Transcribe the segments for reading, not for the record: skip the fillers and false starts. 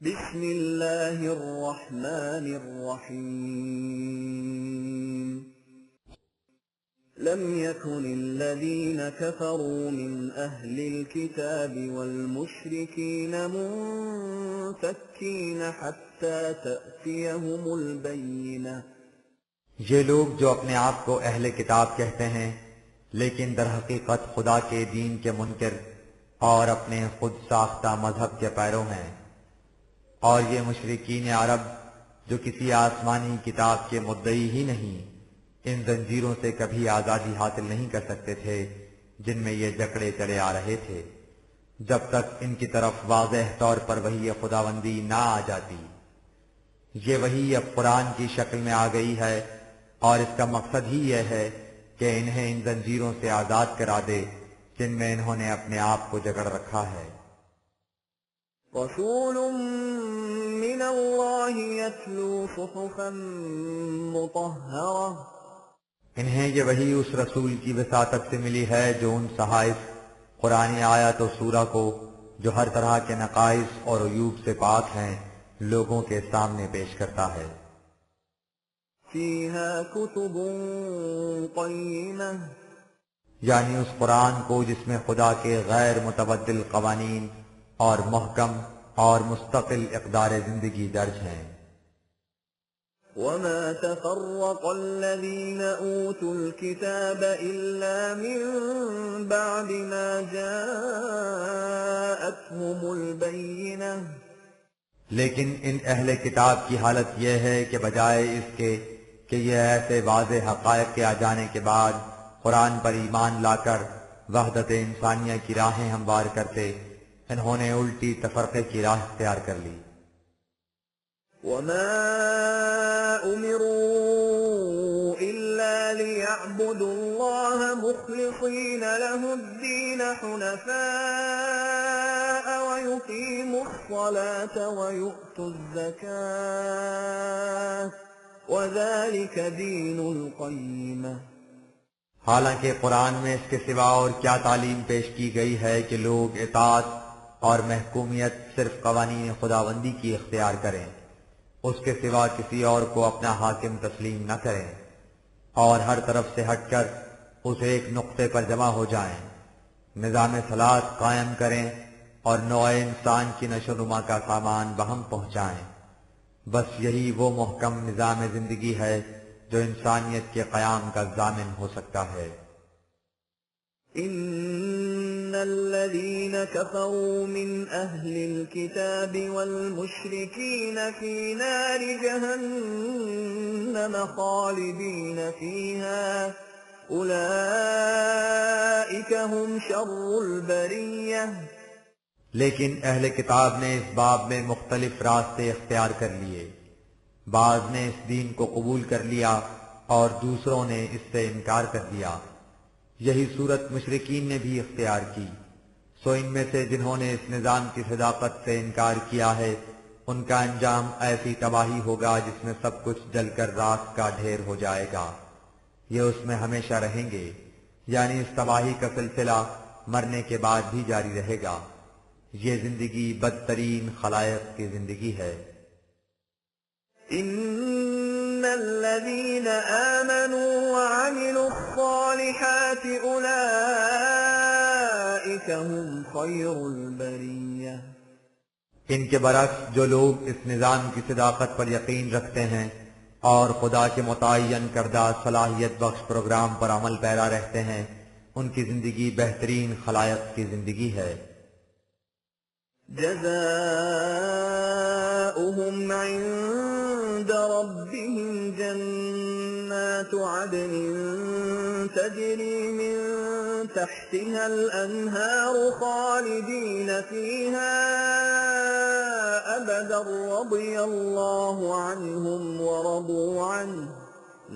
بسم اللہ الرحمن الرحیم لم يكن الذين كفروا من أهل الكتاب والمشركين منفكين حتى تأتيهم البينة۔ یہ لوگ جو اپنے آپ کو اہل کتاب کہتے ہیں لیکن در حقیقت خدا کے دین کے منکر اور اپنے خود ساختہ مذہب کے پیرو ہیں، اور یہ مشرکین عرب جو کسی آسمانی کتاب کے مدعی ہی نہیں، ان زنجیروں سے کبھی آزادی حاصل نہیں کر سکتے تھے جن میں یہ جکڑے چڑے آ رہے تھے، جب تک ان کی طرف واضح طور پر وحی خداوندی نہ آ جاتی۔ یہ وحی اب قرآن کی شکل میں آ گئی ہے، اور اس کا مقصد ہی یہ ہے کہ انہیں ان زنجیروں سے آزاد کرا دے جن میں انہوں نے اپنے آپ کو جکڑ رکھا ہے۔ رسول من اللہ یتلو صحفا مطہرہ، انہیں یہ وحی اس رسول کی وساطت سے ملی ہے جو ان صحائف قرآن آیات و سورہ کو جو ہر طرح کے نقائص اور عیوب سے پاک ہیں لوگوں کے سامنے پیش کرتا ہے۔ فیہا کتب قیمہ، یعنی اس قرآن کو جس میں خدا کے غیر متبدل قوانین اور محکم اور مستقل اقدار زندگی درج ہیں۔ وما تفرق الذين اوتوا الكتاب الا من بعد ما جاءتهم البينة، لیکن ان اہل کتاب کی حالت یہ ہے کہ بجائے اس کے کہ یہ ایسے واضح حقائق کے آ جانے کے بعد قرآن پر ایمان لا کر وحدت انسانیہ کی راہیں ہموار کرتے، انہوں نے الٹی تفرقے کی راہ اختیار کر لی۔ وما امروا الا ليعبدوا الله مخلصين له الدين حنفاء ويقيموا الصلاة ويؤتوا الزكاة وذلك دين القيمة۔ حالانکہ قرآن میں اس کے سوا اور کیا تعلیم پیش کی گئی ہے کہ لوگ اطاعت اور محکومیت صرف قوانین خداوندی کی اختیار کریں، اس کے سوا کسی اور کو اپنا حاکم تسلیم نہ کریں، اور ہر طرف سے ہٹ کر اس ایک نقطے پر جمع ہو جائیں، نظام صلاۃ قائم کریں اور نوع انسان کی نشو و نما کا سامان بہم پہنچائیں۔ بس یہی وہ محکم نظام زندگی ہے جو انسانیت کے قیام کا ضامن ہو سکتا ہے۔ ان الذين كفروا من اهل الكتاب والمشركين في نار جهنم خالدين فيها اولئك هم شر البرية۔ لیکن اہل کتاب نے اس باب میں مختلف راستے اختیار کر لیے، بعض نے اس دین کو قبول کر لیا اور دوسروں نے اس سے انکار کر دیا۔ یہی صورت مشرکین نے بھی اختیار کی، سو ان میں سے جنہوں نے اس نظام کی صداقت سے انکار کیا ہے ان کا انجام ایسی تباہی ہوگا جس میں سب کچھ جل کر راکھ کا ڈھیر ہو جائے گا، یہ اس میں ہمیشہ رہیں گے، یعنی اس تباہی کا سلسلہ مرنے کے بعد بھی جاری رہے گا۔ یہ زندگی بدترین خلائق کی زندگی ہے۔ ان الذين آمنوا وعملوا الصالحات اولئك هم خير البرية۔ ان کے برعکس جو لوگ اس نظام کی صداقت پر یقین رکھتے ہیں اور خدا کے متعین کردہ صلاحیت بخش پروگرام پر عمل پیرا رہتے ہیں، ان کی زندگی بہترین خلائق کی زندگی ہے۔ جزاؤهم عند ربهم جنات عدن تجري من تحتها الأنهار خالدين فيها أبدا رضي الله عنهم ورضوا عنه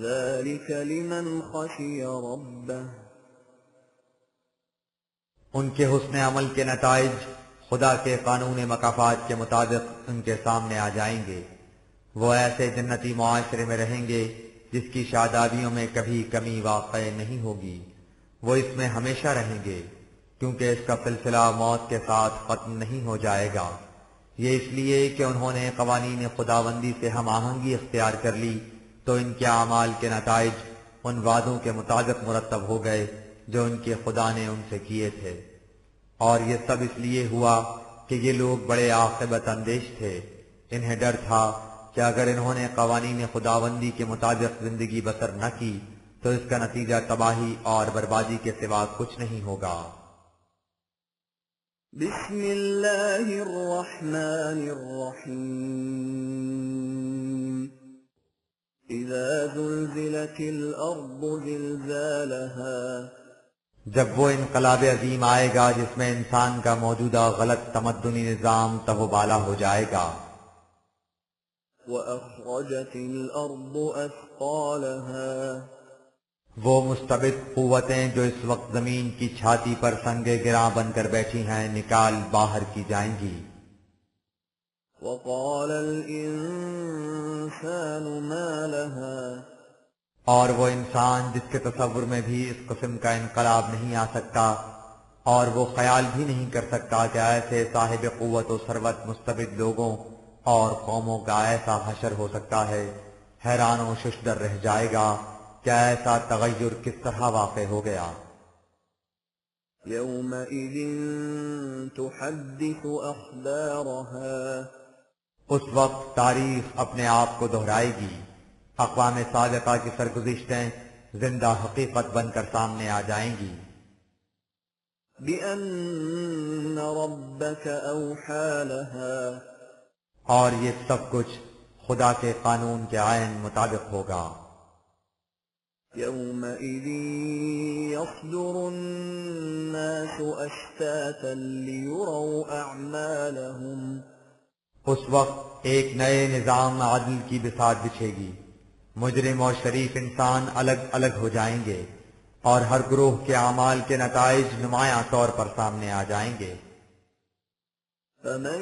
ذلك لمن خشي ربه۔ ان کے حسن عمل کے نتائج خدا کے قانون مکافات کے مطابق ان کے سامنے آ جائیں گے، وہ ایسے جنتی معاشرے میں رہیں گے جس کی شادابیوں میں کبھی کمی واقع نہیں ہوگی، وہ اس میں ہمیشہ رہیں گے کیونکہ اس کا سلسلہ موت کے ساتھ ختم نہیں ہو جائے گا، یہ اس لیے کہ انہوں نے قوانین خداوندی سے ہم آہنگی اختیار کر لی تو ان کے اعمال کے نتائج ان وعدوں کے مطابق مرتب ہو گئے جو ان کے خدا نے ان سے کیے تھے، اور یہ سب اس لیے ہوا کہ یہ لوگ بڑے عاقبت اندیش تھے۔ انہیں ڈر تھا کہ اگر انہوں نے قوانین خداوندی کے مطابق زندگی بسر نہ کی تو اس کا نتیجہ تباہی اور بربادی کے سوا کچھ نہیں ہوگا۔ بسم اللہ الرحمن الرحیم اذا زلزلت الارض زلزالها جب وہ انقلاب عظیم آئے گا جس میں انسان کا موجودہ غلط تمدنی نظام تہ و بالا ہو جائے گا۔ وَأَخْرَجَتِ الْأَرْضُ أَثْقَالَهَا وہ مستبد قوتیں جو اس وقت زمین کی چھاتی پر سنگے گراں بن کر بیٹھی ہیں نکال باہر کی جائیں گی۔ وَقَالَ الْإِنسَانُ مَا لَهَا اور وہ انسان جس کے تصور میں بھی اس قسم کا انقلاب نہیں آ سکتا اور وہ خیال بھی نہیں کر سکتا کہ ایسے صاحب قوت و ثروت مستبد لوگوں اور قوموں کا ایسا حشر ہو سکتا ہے، حیران و ششدر رہ جائے گا کہ ایسا تغیر کس طرح واقع ہو گیا۔ يَوْمَئِذٍ تُحَدِّثُ أَخْبَارَهَا اس وقت تاریخ اپنے آپ کو دہرائے گی، اقوام سابقہ کی سرگزشتیں زندہ حقیقت بن کر سامنے آ جائیں گی۔ بِأَنَّ رَبَّكَ أَوْحَى لَهَا اور یہ سب کچھ خدا کے قانون کے عین مطابق ہوگا۔ يَوْمَئِذٍ يَصْدُرُ النَّاسُ أَشْتَاتًا لِيُرَوْا أَعْمَالَهُمْ اس وقت ایک نئے نظام عدل کی بساط بچھے گی، مجرم اور شریف انسان الگ الگ ہو جائیں گے اور ہر گروہ کے اعمال کے نتائج نمایاں طور پر سامنے آ جائیں گے۔ فَمَن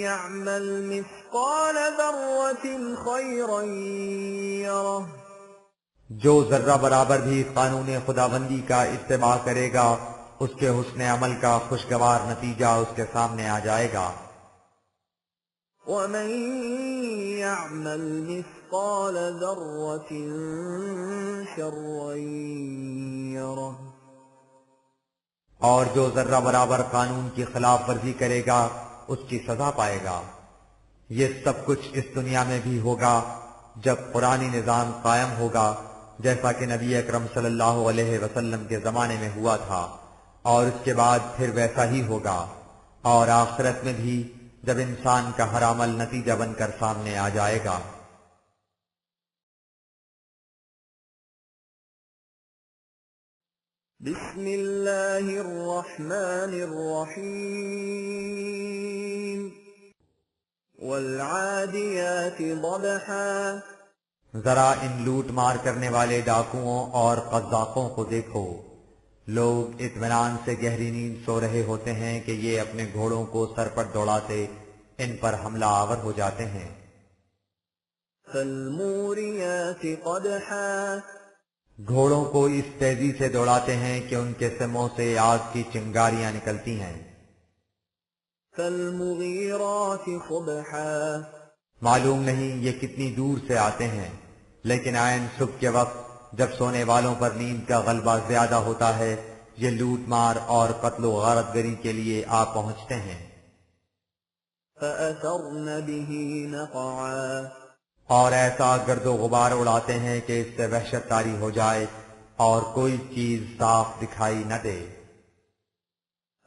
يَعْمَلْ مِثْقَالَ ذَرَّةٍ خَيْرًا يَرَهُ جو ذرہ برابر بھی قانون خداوندی کا اتباع کرے گا اس کے حسن عمل کا خوشگوار نتیجہ اس کے سامنے آ جائے گا۔ وَمَن يَعْمَلْ مِثْقَالَ ذَرَّةٍ شَرًّا يَرَهُ اور جو ذرہ برابر قانون کی خلاف ورزی کرے گا اس کی سزا پائے گا۔ یہ سب کچھ اس دنیا میں بھی ہوگا جب قرآنی نظام قائم ہوگا جیسا کہ نبی اکرم صلی اللہ علیہ وسلم کے زمانے میں ہوا تھا، اور اس کے بعد پھر ویسا ہی ہوگا، اور آخرت میں بھی جب انسان کا ہر عمل نتیجہ بن کر سامنے آ جائے گا۔ بسم اللہ الرحمن الرحیم والعادیات ضبحا ذرا ان لوٹ مار کرنے والے ڈاکوؤں اور قذاقوں کو دیکھو، لوگ اطمینان سے گہری نیند سو رہے ہوتے ہیں کہ یہ اپنے گھوڑوں کو سر پر دوڑاتے ان پر حملہ آور ہو جاتے ہیں۔ فالموریات قدحا گھوڑوں کو اس تیزی سے دوڑاتے ہیں کہ ان کے سموں سے آگ کی چنگاریاں نکلتی ہیں۔ فالمغیرات صبحا معلوم نہیں یہ کتنی دور سے آتے ہیں، لیکن عین صبح کے وقت جب سونے والوں پر نیند کا غلبہ زیادہ ہوتا ہے یہ لوٹ مار اور قتل و غارت گری کے لیے آ پہنچتے ہیں۔ فأثرن به نقعا اور ایسا گرد و غبار اڑاتے ہیں کہ اس سے وحشت طاری ہو جائے اور کوئی چیز صاف دکھائی نہ دے۔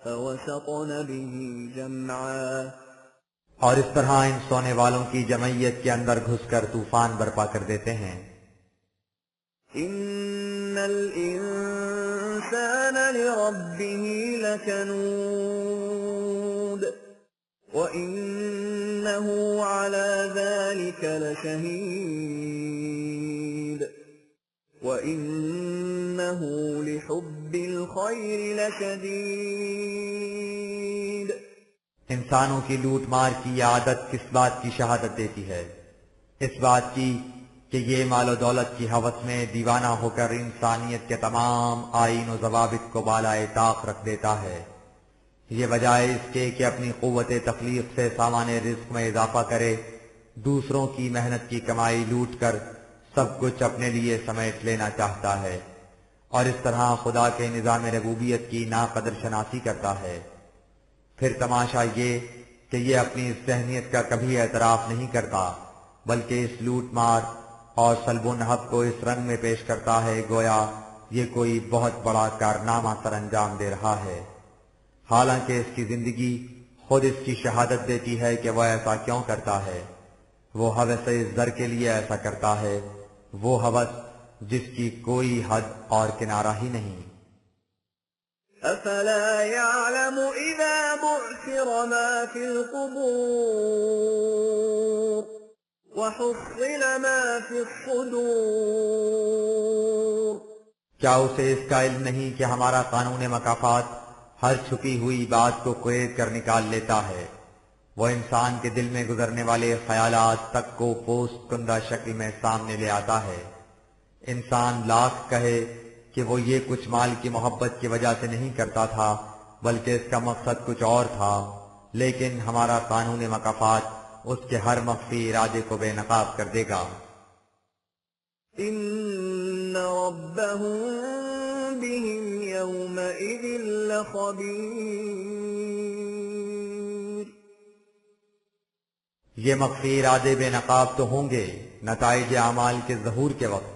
فوسطن به جمعا اور اس طرح ان سونے والوں کی جمعیت کے اندر گھس کر طوفان برپا کر دیتے ہیں۔ ان الانسان لربه لکنود وانه على ذلك لشهيد وانه لحب الخير لشديد انسانوں کی لوٹ مار کی عادت کس بات کی شہادت دیتی ہے؟ اس بات کی کہ یہ مال و دولت کی ہوس میں دیوانہ ہو کر انسانیت کے تمام آئین و ضوابط کو بالائے طاق رکھ دیتا ہے۔ یہ بجائے اس کے کہ اپنی قوت تخلیق سے سامان رزق میں اضافہ کرے، دوسروں کی محنت کی کمائی لوٹ کر سب کچھ اپنے لیے سمیٹ لینا چاہتا ہے، اور اس طرح خدا کے نظام ربوبیت کی ناقدر شناسی کرتا ہے۔ پھر تماشا یہ کہ یہ اپنی اس ذہنیت کا کبھی اعتراف نہیں کرتا، بلکہ اس لوٹ مار اور سلب و نہب کو اس رنگ میں پیش کرتا ہے گویا یہ کوئی بہت بڑا کارنامہ سر انجام دے رہا ہے، حالانکہ اس کی زندگی خود اس کی شہادت دیتی ہے کہ وہ ایسا کیوں کرتا ہے۔ وہ ہوس زر کے لیے ایسا کرتا ہے، وہ ہوس جس کی کوئی حد اور کنارہ ہی نہیں۔ أفلا يعلم إذا بعثر ما في القبور وحصل ما في الصدور کیا اسے اس کا علم نہیں کہ ہمارا قانون مکافات ہر چھپی ہوئی بات کو قید کر نکال لیتا ہے؟ وہ انسان کے دل میں گزرنے والے خیالات تک کو پوست کندہ شکل میں سامنے لے آتا ہے۔ انسان لاکھ کہے کہ وہ یہ کچھ مال کی محبت کی وجہ سے نہیں کرتا تھا بلکہ اس کا مقصد کچھ اور تھا، لیکن ہمارا قانون مکافات اس کے ہر مخفی ارادے کو بے نقاب کر دے گا۔ إن ربهم بهم يومئذ لخبير یہ مخفی ارادے بے نقاب تو ہوں گے نتائج اعمال کے ظہور کے وقت،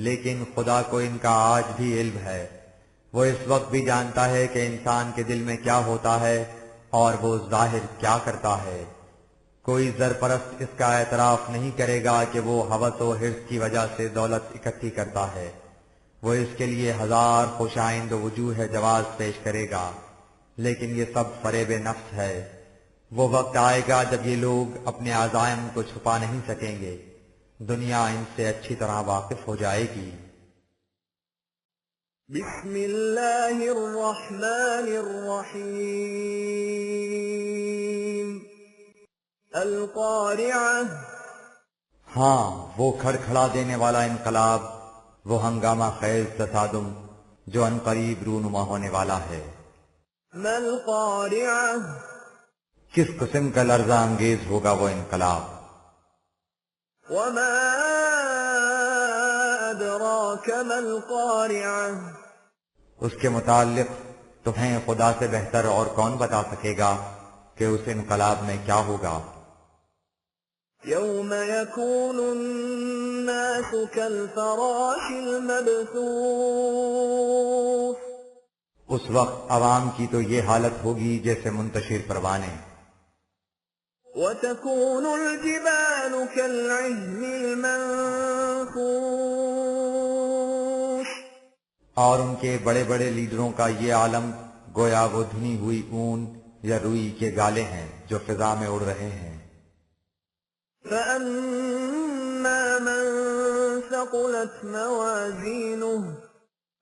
لیکن خدا کو ان کا آج بھی علم ہے۔ وہ اس وقت بھی جانتا ہے کہ انسان کے دل میں کیا ہوتا ہے اور وہ ظاہر کیا کرتا ہے۔ کوئی زرپرست اس کا اعتراف نہیں کرے گا کہ وہ ہوس و حرص کی وجہ سے دولت اکٹھی کرتا ہے، وہ اس کے لیے ہزار خوش آئند و وجوہ جواز پیش کرے گا، لیکن یہ سب فریب نفس ہے۔ وہ وقت آئے گا جب یہ لوگ اپنے عزائم کو چھپا نہیں سکیں گے، دنیا ان سے اچھی طرح واقف ہو جائے گی۔ بسم اللہ الرحمن الرحیم القارعہ ہاں، وہ کھڑکھڑا دینے والا انقلاب، وہ ہنگامہ خیز تصادم جو ان قریب رونما ہونے والا ہے۔ ما القارعہ کس قسم کا لرزہ انگیز ہوگا وہ انقلاب؟ وما ادراک ما القارعہ اس کے متعلق تمہیں خدا سے بہتر اور کون بتا سکے گا کہ اس انقلاب میں کیا ہوگا؟ یوم یکون الناس کالفراش المبثوث اس وقت عوام کی تو یہ حالت ہوگی جیسے منتشر پروانے، وتكون الجبال كالعهن المنفوش اور ان کے بڑے بڑے لیڈروں کا یہ عالم گویا وہ دھنی ہوئی اون یا روئی کے گالے ہیں جو فضا میں اڑ رہے ہیں۔ فأما من ثقلت موازينه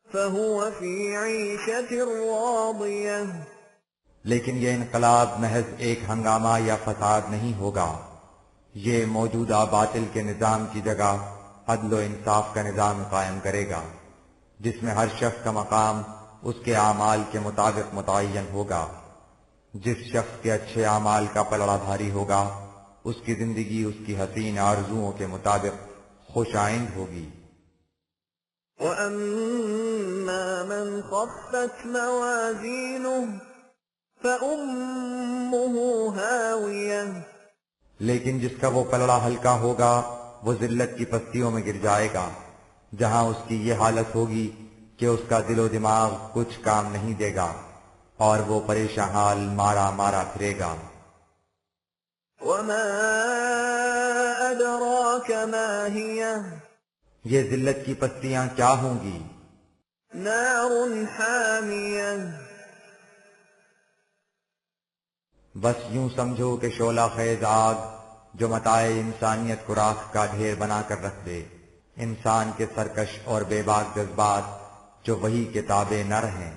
فهو في عيشة راضية لیکن یہ انقلاب محض ایک ہنگامہ یا فساد نہیں ہوگا، یہ موجودہ باطل کے نظام کی جگہ عدل و انصاف کا نظام قائم کرے گا، جس میں ہر شخص کا مقام اس کے اعمال کے مطابق متعین ہوگا۔ جس شخص کے اچھے اعمال کا پلڑا بھاری ہوگا اس کی زندگی اس کی حسین آرزوؤں کے مطابق خوش آئند ہوگی۔ وأما من خفت موازينه فأمه هاوية لیکن جس کا وہ پلڑا ہلکا ہوگا وہ ذلت کی پستیوں میں گر جائے گا، جہاں اس کی یہ حالت ہوگی کہ اس کا دل و دماغ کچھ کام نہیں دے گا اور وہ پریشان حال مارا مارا پھرے گا۔ وما أدراك ما هي یہ ذلت کی پستیاں کیا ہوں گی؟ نار حامیہ بس یوں سمجھو کہ شعلہ خیز آگ جو متاع انسانیت کو راکھ کا ڈھیر بنا کر رکھ دے، انسان کے سرکش اور بے باک جذبات جو وہی کے تابع نہ رہیں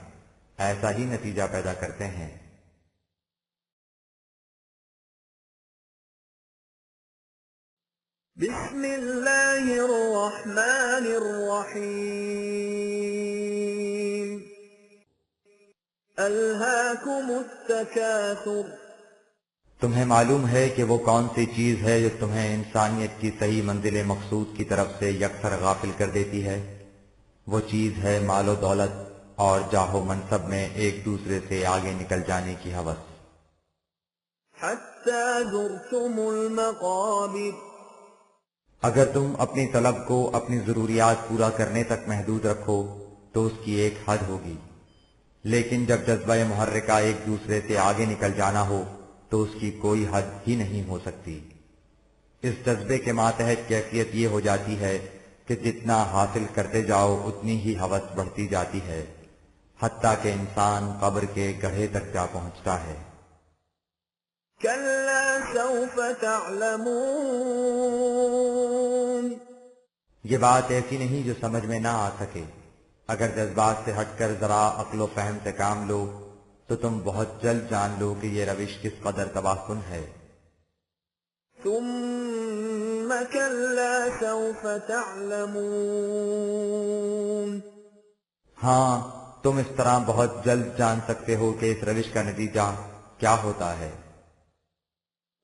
ایسا ہی نتیجہ پیدا کرتے ہیں۔ بسم اللہ الرحمن الرحیم ألهاكم التكاثر تمہیں معلوم ہے کہ وہ کون سی چیز ہے جو تمہیں انسانیت کی صحیح منزل مقصود کی طرف سے یکسر غافل کر دیتی ہے؟ وہ چیز ہے مال و دولت اور جاہ و منصب میں ایک دوسرے سے آگے نکل جانے کی ہوس، حتى زرتم المقابر اگر تم اپنی طلب کو اپنی ضروریات پورا کرنے تک محدود رکھو تو اس کی ایک حد ہوگی، لیکن جب جذبہ محرکہ ایک دوسرے سے آگے نکل جانا ہو تو اس کی کوئی حد ہی نہیں ہو سکتی۔ اس جذبے کے ماتحت کیفیت یہ ہو جاتی ہے کہ جتنا حاصل کرتے جاؤ اتنی ہی ہوس بڑھتی جاتی ہے، حتیٰ کہ انسان قبر کے گڑھے تک جا پہنچتا ہے۔ كلا سوف تعلمون یہ بات ایسی نہیں جو سمجھ میں نہ آ سکے، اگر جذبات سے ہٹ کر ذرا عقل و فہم سے کام لو تو تم بہت جلد جان لو کہ یہ روش کس قدر تباہ کن ہے۔ ثم كلا سوف تعلمون ہاں، تم اس طرح بہت جلد جان سکتے ہو کہ اس روش کا نتیجہ کیا ہوتا ہے۔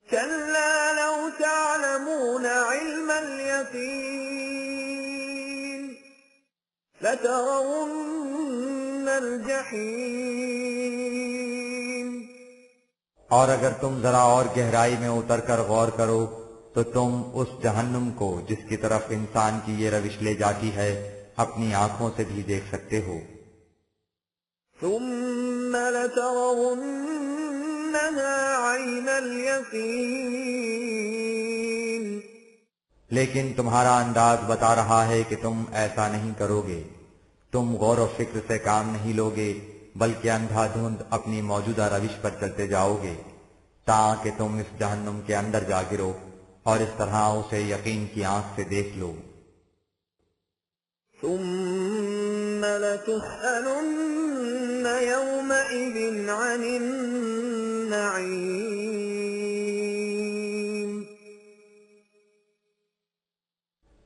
كلا لو تعلمون علم اليقين لترون الجحيم اور اگر تم ذرا اور گہرائی میں اتر کر غور کرو تو تم اس جہنم کو جس کی طرف انسان کی یہ روش لے جاتی ہے اپنی آنکھوں سے بھی دیکھ سکتے ہو۔ ثم لترونها عين اليقين لیکن تمہارا انداز بتا رہا ہے کہ تم ایسا نہیں کرو گے، تم غور و فکر سے کام نہیں لوگے بلکہ اندھا دھند اپنی موجودہ روش پر چلتے جاؤ گے تاکہ تم اس جہنم کے اندر جا گرو اور اس طرح اسے یقین کی آنکھ سے دیکھ لو۔ ثم لتسألن يومئذ عن النعيم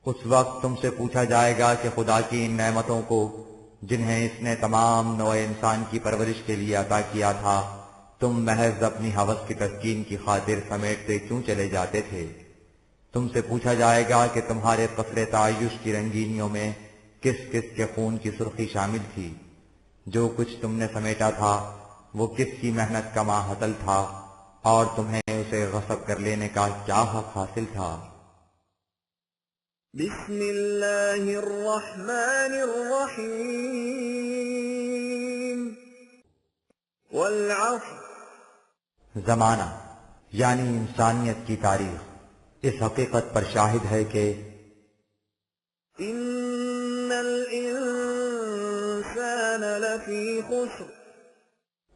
اس وقت تم سے پوچھا جائے گا کہ خدا کی ان نعمتوں کو جنہیں اس نے تمام نوع انسان کی پرورش کے لیے عطا کیا تھا تم محض اپنی ہوس کی تسکین کی خاطر سمیٹتے کیوں چلے جاتے تھے؟ تم سے پوچھا جائے گا کہ تمہارے قصر تعیش کی رنگینیوں میں کس کس کے خون کی سرخی شامل تھی؟ جو کچھ تم نے سمیٹا تھا وہ کس کی محنت کا ماحصل تھا اور تمہیں اسے غصب کر لینے کا کیا حق حاصل تھا؟ بسم اللہ الرحمن الرحیم والعصر زمانہ یعنی انسانیت کی تاریخ اس حقیقت پر شاہد ہے کہ ان الانسان لفی خسر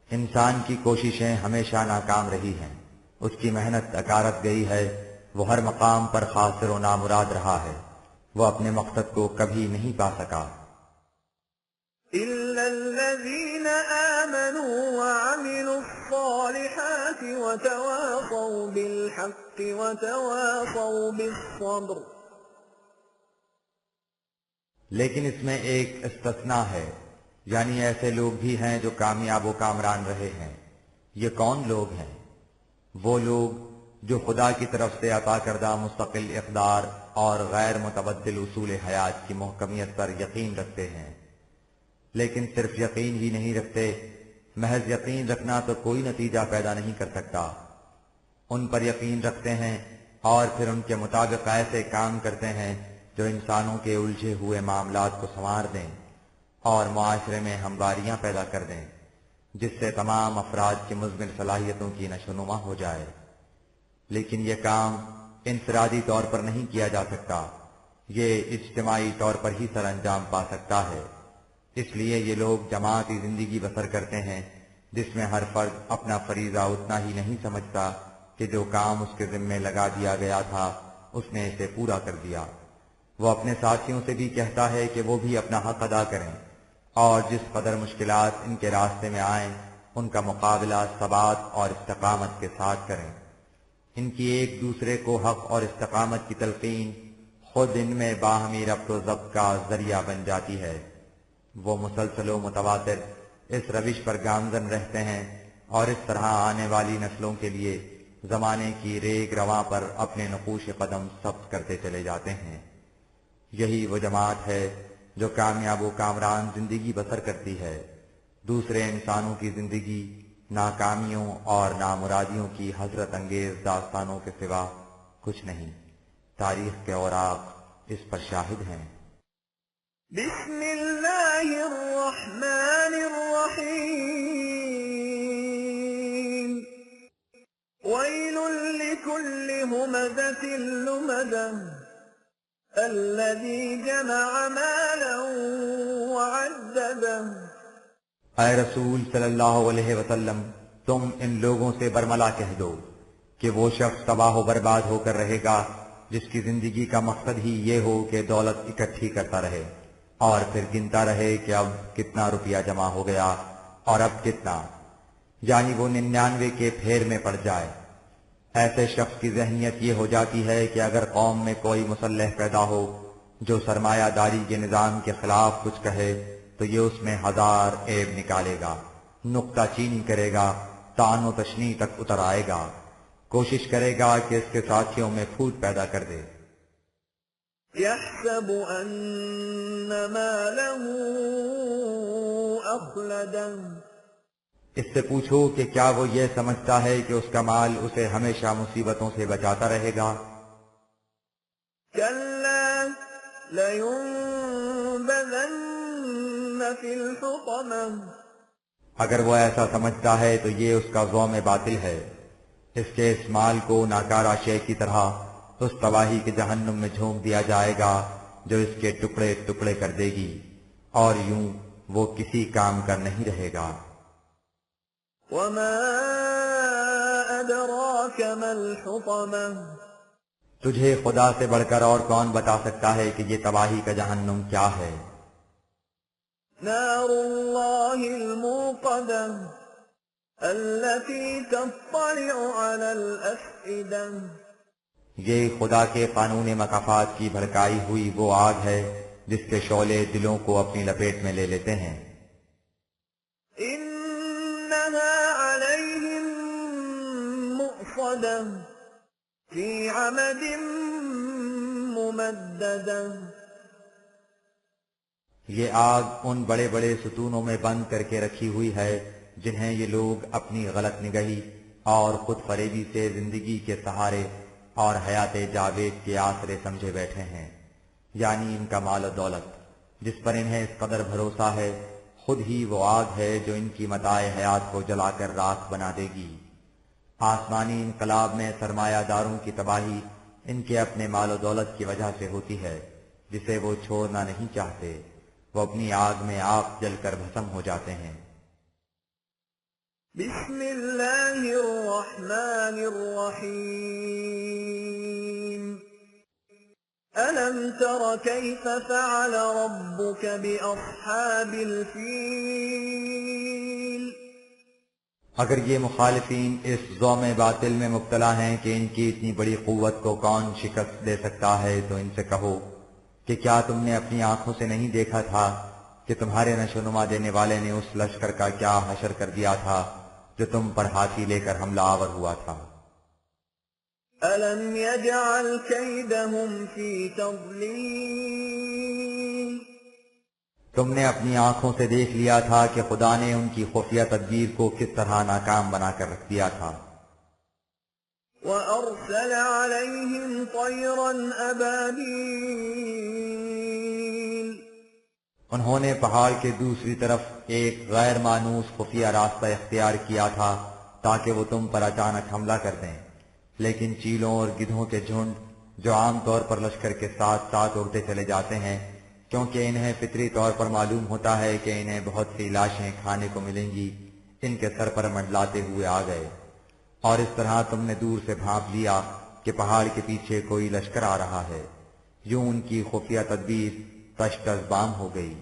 انسان کی کوششیں ہمیشہ ناکام رہی ہیں، اس کی محنت اکارت گئی ہے، وہ ہر مقام پر خاسر و نامراد رہا ہے، وہ اپنے مقصد کو کبھی نہیں پا سکا الا الذین آمنوا وعملوا الصالحات وتواصوا بالحق وتواصوا بالصبر لیکن اس میں ایک استثناء ہے، یعنی ایسے لوگ بھی ہیں جو کامیاب و کامران رہے ہیں۔ یہ کون لوگ ہیں؟ وہ لوگ جو خدا کی طرف سے عطا کردہ مستقل اقدار اور غیر متبدل اصول حیات کی محکمیت پر یقین رکھتے ہیں، لیکن صرف یقین ہی نہیں رکھتے، محض یقین رکھنا تو کوئی نتیجہ پیدا نہیں کر سکتا۔ ان پر یقین رکھتے ہیں اور پھر ان کے مطابق ایسے کام کرتے ہیں جو انسانوں کے الجھے ہوئے معاملات کو سنوار دیں اور معاشرے میں ہمواریاں پیدا کر دیں، جس سے تمام افراد کی مزمر صلاحیتوں کی نشوونما ہو جائے۔ لیکن یہ کام انفرادی طور پر نہیں کیا جا سکتا، یہ اجتماعی طور پر ہی سر انجام پا سکتا ہے۔ اس لیے یہ لوگ جماعتی زندگی بسر کرتے ہیں جس میں ہر فرد اپنا فریضہ اتنا ہی نہیں سمجھتا کہ جو کام اس کے ذمے لگا دیا گیا تھا اس نے اسے پورا کر دیا۔ وہ اپنے ساتھیوں سے بھی کہتا ہے کہ وہ بھی اپنا حق ادا کریں اور جس قدر مشکلات ان کے راستے میں آئیں ان کا مقابلہ ثبات اور استقامت کے ساتھ کریں۔ ان کی ایک دوسرے کو حق اور استقامت کی تلقین خود ان میں باہمی ربط و ضبط کا ذریعہ بن جاتی ہے۔ وہ مسلسل و متواتر اس روش پر گامزن رہتے ہیں اور اس طرح آنے والی نسلوں کے لیے زمانے کی ریگ رواں پر اپنے نقوش قدم ثبت کرتے چلے جاتے ہیں۔ یہی وہ جماعت ہے جو کامیاب و کامران زندگی بسر کرتی ہے۔ دوسرے انسانوں کی زندگی ناکامیوں اور نامرادیوں کی حسرت انگیز داستانوں کے سوا کچھ نہیں۔ تاریخ کے اوراق اس پر شاہد ہیں۔ بسم اللہ الرحمن الرحیم ویل لکل ہمزۃ لمزہ الذی جمع مالا وعددہ۔ اے رسول صلی اللہ علیہ وسلم، تم ان لوگوں سے برملا کہہ دو کہ وہ شخص تباہ و برباد ہو کر رہے گا جس کی زندگی کا مقصد ہی یہ ہو کہ دولت اکٹھی کرتا رہے اور پھر گنتا رہے کہ اب کتنا روپیہ جمع ہو گیا اور اب کتنا، یعنی وہ 99 کے پھیر میں پڑ جائے۔ ایسے شخص کی ذہنیت یہ ہو جاتی ہے کہ اگر قوم میں کوئی مسلح پیدا ہو جو سرمایہ داری کے نظام کے خلاف کچھ کہے تو یہ اس میں 1000 عیب نکالے گا، نکتہ چینی کرے گا، طعن و تشنیع تک اتر آئے گا، کوشش کرے گا کہ اس کے ساتھیوں میں پھوٹ پیدا کر دے۔ يحسب ان ماله اخلده۔ اس سے پوچھو کہ کیا وہ یہ سمجھتا ہے کہ اس کا مال اسے ہمیشہ مصیبتوں سے بچاتا رہے گا؟ كلا لينبذن في الحطمة۔ اگر وہ ایسا سمجھتا ہے تو یہ اس کا ظلم باطل ہے۔ اس کے اس مال کو ناکارہ شے کی طرح اس تباہی کے جہنم میں جھونک دیا جائے گا جو اس کے ٹکڑے ٹکڑے کر دے گی، اور یوں وہ کسی کام کا نہیں رہے گا۔ وما أدراك ما الحطمة۔ تجھے خدا سے بڑھ کر اور کون بتا سکتا ہے کہ یہ تباہی کا جہنم کیا ہے؟ نار الله الموقدة التي تطلع على الأفئدة۔ یہ خدا کے قانون مکافات کی بھڑکائی ہوئی وہ آگ ہے جس کے شعلے دلوں کو اپنی لپیٹ میں لے لیتے ہیں۔ إنها عليهم مؤصدة في عمد ممددة۔ یہ آگ ان بڑے بڑے ستونوں میں بند کر کے رکھی ہوئی ہے جنہیں یہ لوگ اپنی غلط نگہی اور خود فریبی سے زندگی کے سہارے اور حیات جاوید کے آسرے سمجھے بیٹھے ہیں، یعنی ان کا مال و دولت جس پر انہیں اس قدر بھروسہ ہے خود ہی وہ آگ ہے جو ان کی متاع حیات کو جلا کر راکھ بنا دے گی۔ آسمانی انقلاب میں سرمایہ داروں کی تباہی ان کے اپنے مال و دولت کی وجہ سے ہوتی ہے جسے وہ چھوڑنا نہیں چاہتے، وہ اپنی آگ میں آپ جل کر بھسم ہو جاتے ہیں۔ بسم اللہ الرحمن الرحیم ألم تر كيف فعل ربك بأصحاب الفيل۔ اگر یہ مخالفین اس ظلم باطل میں مبتلا ہیں کہ ان کی اتنی بڑی قوت کو کون شکست دے سکتا ہے تو ان سے کہو کہ کیا تم نے اپنی آنکھوں سے نہیں دیکھا تھا کہ تمہارے نشوونما دینے والے نے اس لشکر کا کیا حشر کر دیا تھا جو تم پر ہاتھی لے کر حملہ آور ہوا تھا؟ ألم يجعل كيدهم في تضليل۔ تم نے اپنی آنکھوں سے دیکھ لیا تھا کہ خدا نے ان کی خفیہ تدبیر کو کس طرح ناکام بنا کر رکھ دیا تھا۔ وأرسل عليهم طيرا أبابيل۔ انہوں نے پہاڑ کے دوسری طرف ایک غیر مانوس خفیہ راستہ اختیار کیا تھا تاکہ وہ تم پر اچانک حملہ کر دیں، لیکن چیلوں اور گدھوں کے جھنڈ جو عام طور پر لشکر کے ساتھ ساتھ اڑتے چلے جاتے ہیں کیونکہ انہیں فطری طور پر معلوم ہوتا ہے کہ انہیں بہت سی لاشیں کھانے کو ملیں گی، ان کے سر پر منڈلاتے ہوئے آ گئے، اور اس طرح تم نے دور سے بھانپ لیا کہ پہاڑ کے پیچھے کوئی لشکر آ رہا ہے، یوں ان کی خفیہ تدبیر تشت از بام ہو گئی۔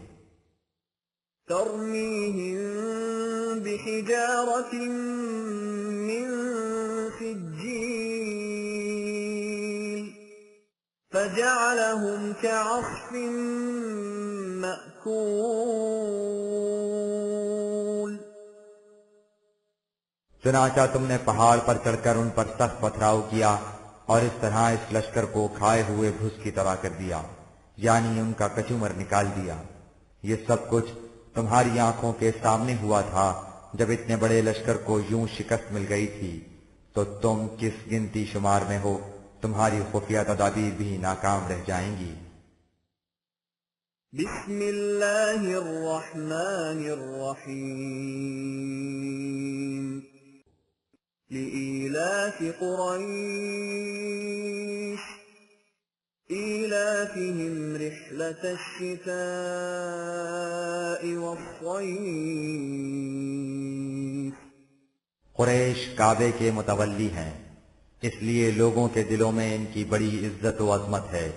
ترميهم بحجارة من سجيل فجعلهم كعصف مأكول۔ چنانچہ تم نے پہاڑ پر چڑھ کر ان پر سخت پتھراؤ کیا اور اس طرح اس لشکر کو کھائے ہوئے بھس کی طرح کر دیا، یعنی ان کا کچومر نکال دیا۔ یہ سب کچھ تمہاری آنکھوں کے سامنے ہوا تھا جب اتنے بڑے لشکر کو یوں شکست مل گئی تھی، تو تم کس گنتی شمار میں ہو؟ تمہاری خفیہ تدابیر بھی ناکام رہ جائیں گی۔ بسم اللہ الرحمن الرحیم لإيلاف قريش إيلافهم رحلة الشتاء والصيف۔ قریش کعبے کے متولی ہیں، اس لیے لوگوں کے دلوں میں ان کی بڑی عزت و عظمت ہے۔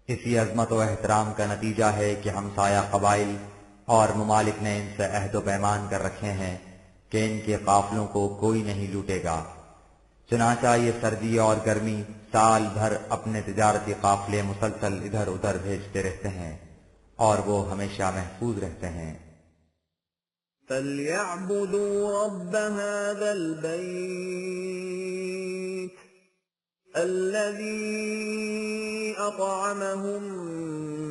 اسی عظمت و احترام کا نتیجہ ہے کہ ہمسایہ قبائل اور ممالک نے ان سے عہد و پیمان کر رکھے ہیں کہ ان کے قافلوں کو کوئی نہیں لوٹے گا۔ چنانچہ یہ سردی اور گرمی سال بھر اپنے تجارتی قافلے مسلسل ادھر ادھر بھیجتے رہتے ہیں اور وہ ہمیشہ محفوظ رہتے ہیں۔ فَلْيَعْبُدُوا رَبَّ هَذَا الْبَيْتِ الَّذِي أَطْعَمَهُم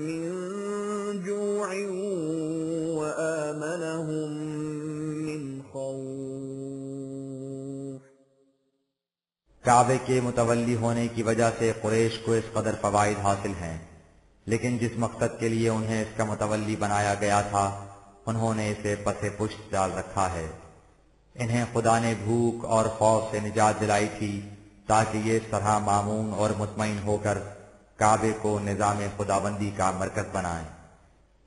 مِّن جُوعٍ وَآمَنَهُم مِّنْ خَوْفٍ۔ کعبے کے متولی ہونے کی وجہ سے قریش کو اس قدر فوائد حاصل ہیں، لیکن جس مقصد کے لیے انہیں اس کا متولی بنایا گیا تھا انہوں نے اسے پس پشت ڈال رکھا ہے۔ انہیں خدا نے بھوک اور خوف سے نجات دلائی تھی تاکہ یہ اس طرح مامون اور مطمئن ہو کر کعبے کو نظام خدابندی کا مرکز بنائیں،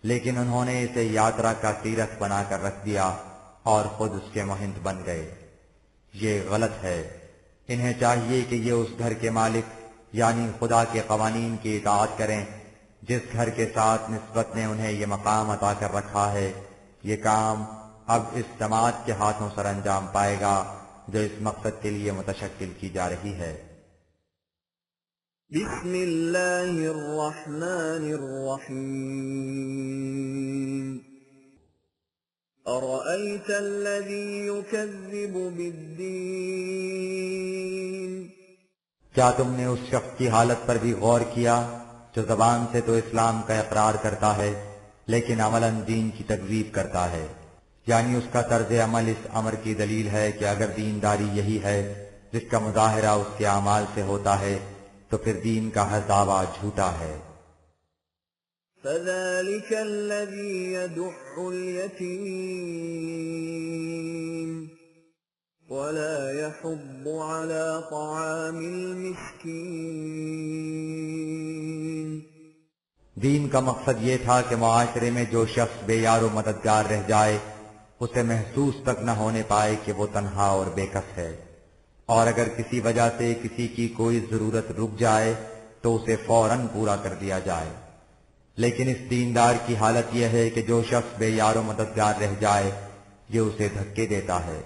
لیکن انہوں نے اسے یاترا کا تیرتھ بنا کر رکھ دیا اور خود اس کے مہند بن گئے۔ یہ غلط ہے۔ انہیں چاہیے کہ یہ اس گھر کے مالک یعنی خدا کے قوانین کی اطاعت کریں جس گھر کے ساتھ نسبت نے انہیں یہ مقام عطا کر رکھا ہے۔ یہ کام اب اس جماعت کے ہاتھوں سر انجام پائے گا جو اس مقصد کے لیے متشکل کی جا رہی ہے۔ بسم اللہ الرحمن الرحیم أرأيت الذي يكذب بالدين۔ کیا تم نے اس شخص کی حالت پر بھی غور کیا جو زبان سے تو اسلام کا اقرار کرتا ہے لیکن عملاً دین کی تکذیب کرتا ہے؟ یعنی اس کا طرز عمل اس امر کی دلیل ہے کہ اگر دینداری یہی ہے جس کا مظاہرہ اس کے اعمال سے ہوتا ہے تو پھر دین کا ہر دعویٰ جھوٹا ہے۔ فَذَلِكَ الَّذِي يَدُعُّ الْيَتِيمَ وَلَا يَحُضُّ عَلَى طَعَامِ الْمِسْكِينِ۔ دین کا مقصد یہ تھا کہ معاشرے میں جو شخص بے یار و مددگار رہ جائے اسے محسوس تک نہ ہونے پائے کہ وہ تنہا اور بے کس ہے، اور اگر کسی وجہ سے کسی کی کوئی ضرورت رک جائے تو اسے فوراً پورا کر دیا جائے۔ لیکن اس دیندار کی حالت یہ ہے کہ جو شخص بے یار و مددگار رہ جائے یہ اسے دھکے دیتا ہے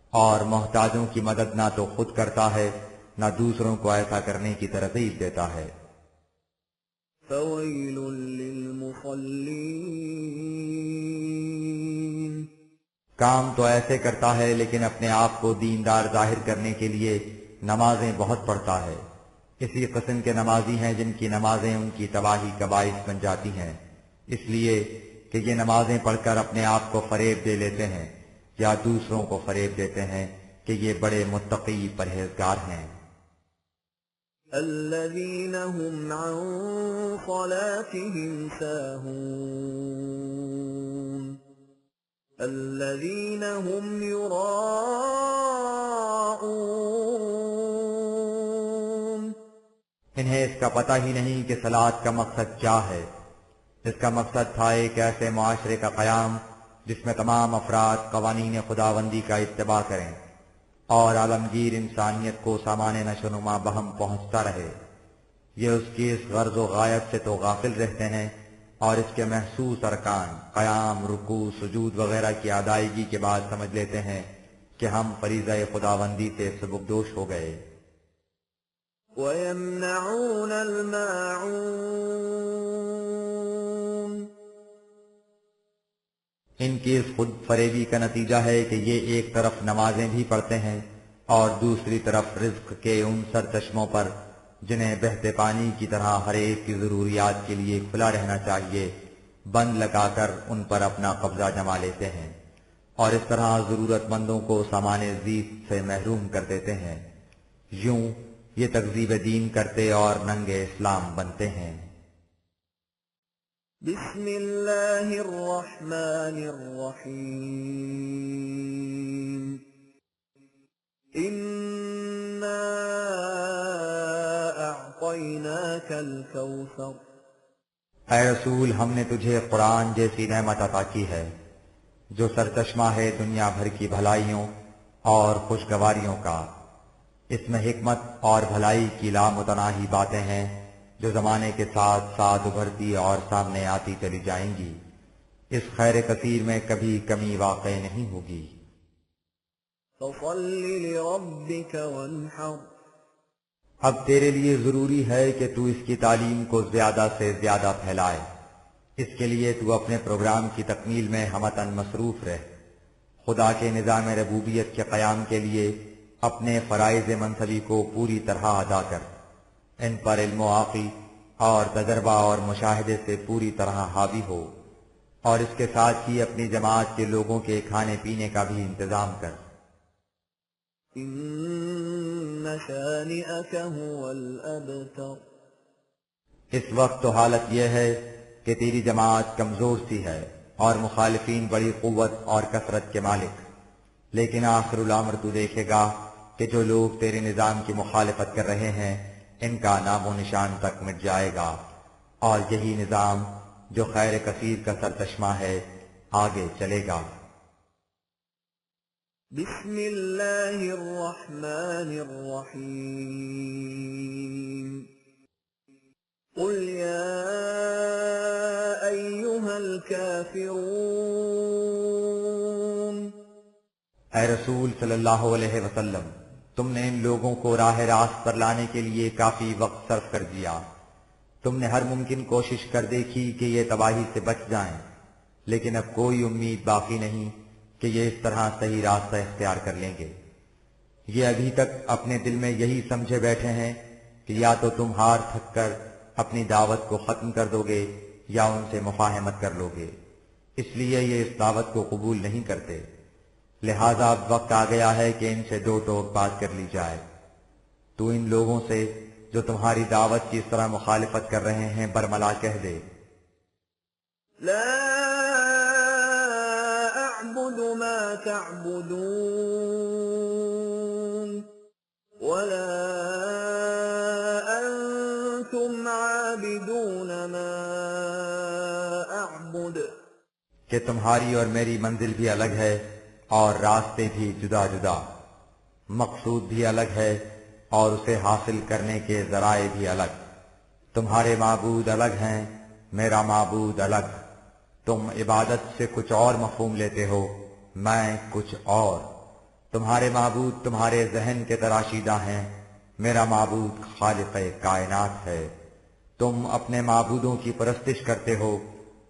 اور محتاجوں کی مدد نہ تو خود کرتا ہے نہ دوسروں کو ایسا کرنے کی ترغیب دیتا ہے۔ فَوَيْلٌ لِّلْمُصَلِّينَ۔ کام تو ایسے کرتا ہے لیکن اپنے آپ کو دیندار ظاہر کرنے کے لیے نمازیں بہت پڑھتا ہے۔ اسی قسم کے نمازی ہیں جن کی نمازیں ان کی تباہی کا باعث بن جاتی ہیں، اس لیے کہ یہ نمازیں پڑھ کر اپنے آپ کو فریب دے لیتے ہیں یا دوسروں کو فریب دیتے ہیں کہ یہ بڑے متقی پرہیزگار ہیں۔ الذين هم عن صلاتهم ساهون الذين هم يراءون۔ انہیں اس کا پتہ ہی نہیں کہ صلاۃ کا مقصد کیا ہے۔ اس کا مقصد تھا ایک ایسے معاشرے کا قیام جس میں تمام افراد قوانین خداوندی کا اتباع کریں اور عالمگیر انسانیت کو سامان نشوونما بہم پہنچتا رہے۔ یہ اس کی اس غرض و غایت سے تو غافل رہتے ہیں اور اس کے محسوس ارکان قیام، رکوع، سجود وغیرہ کی ادائیگی کے بعد سمجھ لیتے ہیں کہ ہم فریضہ خداوندی سے سبکدوش ہو گئے۔ وَيَمْنَعُونَ الْمَاعُونَ۔ ان کی اس خود فریبی کا نتیجہ ہے کہ یہ ایک طرف نمازیں بھی پڑھتے ہیں اور دوسری طرف رزق کے ان سرچشموں پر جنہیں بہتے پانی کی طرح ہر ایک کی ضروریات کے لیے کھلا رہنا چاہیے بند لگا کر ان پر اپنا قبضہ جما لیتے ہیں اور اس طرح ضرورت مندوں کو سامان زیست سے محروم کر دیتے ہیں۔ یوں یہ تکذیب دین کرتے اور ننگے اسلام بنتے ہیں۔ بسم اللہ الرحمن الرحیم انا اعطیناک الکوثر۔ اے رسول، ہم نے تجھے قرآن جیسی نعمت عطا کی ہے جو سرچشمہ ہے دنیا بھر کی بھلائیوں اور خوشگواریوں کا۔ اس میں حکمت اور بھلائی کی لامتناہی باتیں ہیں جو زمانے کے ساتھ ساتھ ابھرتی اور سامنے آتی چلی جائیں گی۔ اس خیر کثیر میں کبھی کمی واقع نہیں ہوگی۔ فصل لربک وانحر۔ اب تیرے لیے ضروری ہے کہ تو اس کی تعلیم کو زیادہ سے زیادہ پھیلائے۔ اس کے لیے تو اپنے پروگرام کی تکمیل میں ہمتاً مصروف رہ۔ خدا کے نظام ربوبیت کے قیام کے لیے اپنے فرائض منصبی کو پوری طرح ادا کر، ان پر علم و عقل اور تجربہ اور مشاہدے سے پوری طرح حاوی ہو، اور اس کے ساتھ ہی اپنی جماعت کے لوگوں کے کھانے پینے کا بھی انتظام کر۔ ان شانئک هو الابتر۔ اس وقت تو حالت یہ ہے کہ تیری جماعت کمزور سی ہے اور مخالفین بڑی قوت اور کثرت کے مالک، لیکن آخر الامر تو دیکھے گا کہ جو لوگ تیرے نظام کی مخالفت کر رہے ہیں ان کا نام و نشان تک مٹ جائے گا، اور یہی نظام جو خیر کثیر کا سرچشمہ ہے آگے چلے گا۔ بسم اللہ الرحمن الرحیم قل یا ایہا الکافرون۔ اے رسول صلی اللہ علیہ وسلم، تم نے ان لوگوں کو راہ راست پر لانے کے لیے کافی وقت صرف کر دیا۔ تم نے ہر ممکن کوشش کر دیکھی کہ یہ تباہی سے بچ جائیں، لیکن اب کوئی امید باقی نہیں کہ یہ اس طرح صحیح راستہ اختیار کر لیں گے۔ یہ ابھی تک اپنے دل میں یہی سمجھے بیٹھے ہیں کہ یا تو تم ہار تھک کر اپنی دعوت کو ختم کر دو گے یا ان سے مفاہمت کر لو گے، اس لیے یہ اس دعوت کو قبول نہیں کرتے۔ لہذا اب وقت آ گیا ہے کہ ان سے دو ٹوک بات کر لی جائے۔ تو ان لوگوں سے جو تمہاری دعوت کی اس طرح مخالفت کر رہے ہیں برملا کہہ دے، لا اعبد ما تعبدون ولا انتم عابدون ما اعبد۔ کہ تمہاری اور میری منزل بھی الگ ہے اور راستے بھی جدا جدا، مقصود بھی الگ ہے اور اسے حاصل کرنے کے ذرائع بھی الگ۔ تمہارے معبود الگ ہیں، میرا معبود الگ۔ تم عبادت سے کچھ اور مفہوم لیتے ہو، میں کچھ اور۔ تمہارے معبود تمہارے ذہن کے تراشیدہ ہیں، میرا معبود خالق کائنات ہے۔ تم اپنے معبودوں کی پرستش کرتے ہو،